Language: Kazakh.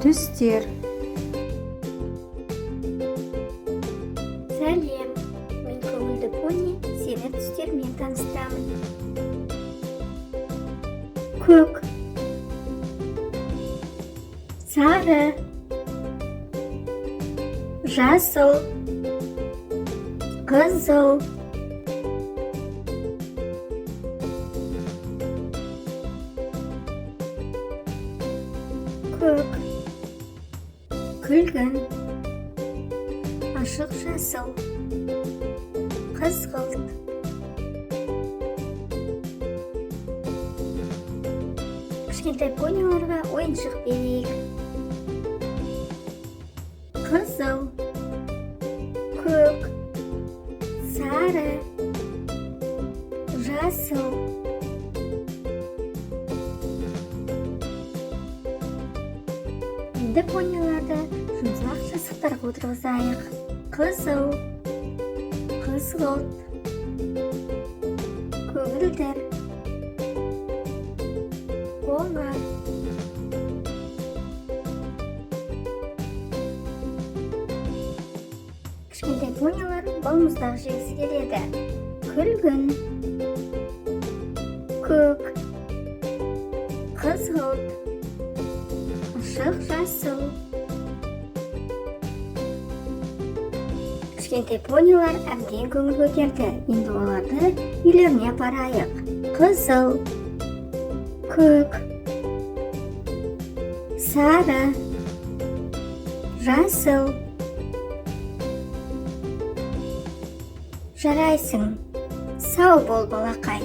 Түстер. Сәлем, мен көңілді пони, сені түстермен таныстырамын. Көк, сары, жасыл, қызыл, көк, күлгін, ашық жасыл, қызғылт, кішкентай пониларға ойыншық берейік. Қызыл, көк, сары, жасыл, енді пониларды жұмсақ жастықтарға отырғызайық. Қызыл, қызғылт, көгілдір, қоңыр, кішкентай понилар балмұздақ жегісі келеді. Күлгін, көк, қызғылт, ашық жасыл. Кішкентай понилар әбден көңіл көтерді. Енді оларды үйлеріне апарайық. Қызыл, көк, сары, жасыл. Жарайсың. Сау бол, балақай.